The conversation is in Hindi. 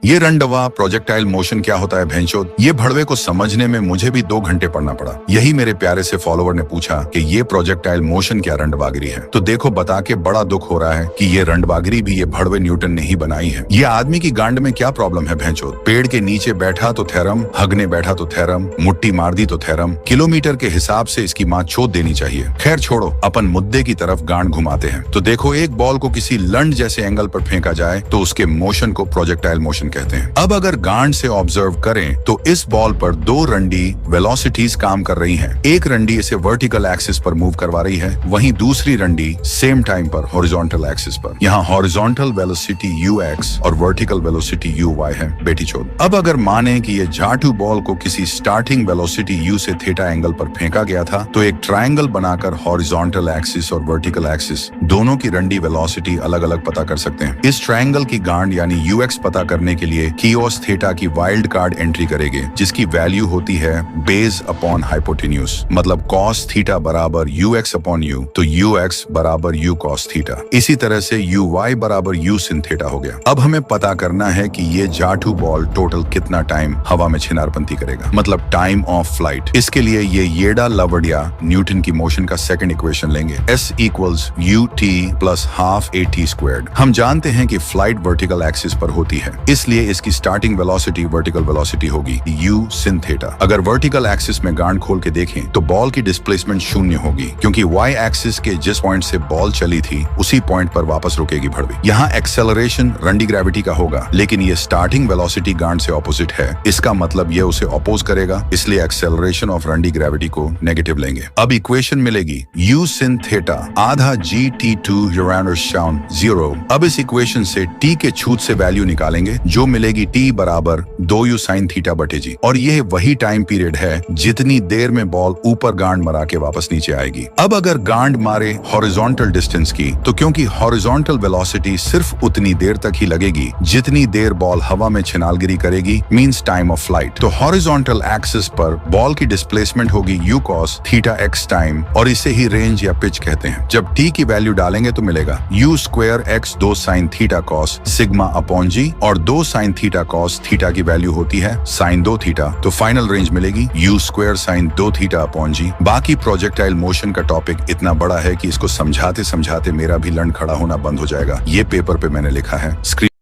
ये रंडवा प्रोजेक्टाइल मोशन क्या होता है भैंचोद, ये भड़वे को समझने में मुझे भी 2 घंटे पढ़ना पड़ा। यही मेरे प्यारे से फॉलोवर ने पूछा कि ये प्रोजेक्टाइल मोशन क्या रंडवागिरी है। तो देखो बता के बड़ा दुख हो रहा है कि ये रंडवागिरी भी ये भड़वे न्यूटन ने ही बनाई है। ये आदमी की गांड में क्या प्रॉब्लम है भैंचोद। पेड़ के नीचे बैठा तो थेरम, हगने बैठा तो थेरम, मुट्ठी मार दी तो थेरम। किलोमीटर के हिसाब से इसकी माँ चोद देनी चाहिए। खैर छोड़ो, अपन मुद्दे की तरफ गांड घुमाते हैं। तो देखो, एक बॉल को किसी लंड जैसे एंगल पर फेंका जाए तो उसके मोशन को प्रोजेक्टाइल मोशन कहते हैं। अब अगर गांड से ऑब्जर्व करें तो इस बॉल पर 2 रंडी वेलोसिटीज काम कर रही हैं। एक रंडी इसे वर्टिकल एक्सिस पर मूव करवा रही है, वहीं दूसरी रंडी सेम टाइम पर हॉरिजॉन्टल एक्सिस पर। यहाँ हॉरिजॉन्टल वेलोसिटी ux और वर्टिकल वेलोसिटी uy है बेटी चोद। अब अगर माने कि ये जाटू बॉल को किसी स्टार्टिंग वेलोसिटी u से थीटा एंगल पर फेंका गया था, तो एक ट्रायंगल बनाकर हॉरिजॉन्टल एक्सिस और वर्टिकल एक्सिस दोनों की रंडी वेलोसिटी अलग अलग पता कर सकते हैं। इस ट्रायंगल की गांड यानी ux पता करने के लिए कियोस थीटा की वाइल्ड कार्ड एंट्री करेंगे, जिसकी वैल्यू होती है बेस अपॉन हाइपोटेन्यूज। मतलब कॉस थीटा बराबर ux अपॉन u, तो ux बराबर u कॉस थीटा। इसी तरह से uy बराबर u सिन थीटा हो गया। अब हमें पता करना है कि ये जाटू बॉल टोटल कितना टाइम हवा में छिनारपंती करेगा, मतलब टाइम ऑफ फ्लाइट। इसके लिए ये येडा लवड़िया न्यूटन की मोशन का सेकंड इक्वेशन लेंगे, s equals ut plus half at squared. हम जानते हैं कि फ्लाइट वर्टिकल एक्सिस पर होती है, इसलिए इसकी स्टार्टिंग वेलोसिटी वर्टिकल वेलोसिटी होगी u sin थीटा। अगर वर्टिकल एक्सिस में गांड खोल के देखें तो बॉल की डिस्प्लेसमेंट शून्य होगी, क्योंकि y एक्सिस के जिस पॉइंट से बॉल चली थी उसी पॉइंट पर वापस रुकेगी भड़वी। यहाँ एक्सेलरेशन रंडी ग्रेविटी का होगा, लेकिन ये स्टार्टिंग वेलोसिटी गांड से ऑपोजिट है, इसका मतलब ये उसे ऑपोज करेगा, इसलिए एक्सेलरेशन ऑफ रंडी ग्रेविटी को नेगेटिव लेंगे। अब इक्वेशन मिलेगी u sin थीटा आधा gt2 शाउन 0। अब इस इक्वेशन से t के छूत से वैल्यू निकालेंगे, जो मिलेगी t बराबर 2u sin थीटा बटे g। और यह वही टाइम पीरियड है जितनी देर में बॉल ऊपर गांड मरा के वापस नीचे आएगी। अब अगर गांड मारे हॉरिजॉन्टल डिस्टेंस की, तो क्योंकि हॉरिजॉन्टल वेलोसिटी सिर्फ उतनी देर तक ही लगेगी जितनी देर बॉल हवा में छिनालगिरी करेगी, मींस टाइम ऑफ फ्लाइट। तो हॉरिजॉन्टल एक्सिस पर बॉल की डिस्प्लेसमेंट होगी u cos theta x time, और इसे ही रेंज या पिच कहते हैं। जब t की वैल्यू डालेंगे तो मिलेगा u square x 2 sin theta cos sigma upon g, और 2 sin थीटा cos थीटा की वैल्यू होती है sin 2 थीटा। तो फाइनल रेंज मिलेगी u square sin 2 theta upon g। बाकी प्रोजेक्टाइल मोशन का टॉपिक इतना बड़ा है कि इसको समझाते समझाते मेरा भी लंड खड़ा होना बंद हो जाएगा। ये पेपर पे मैंने लिखा है।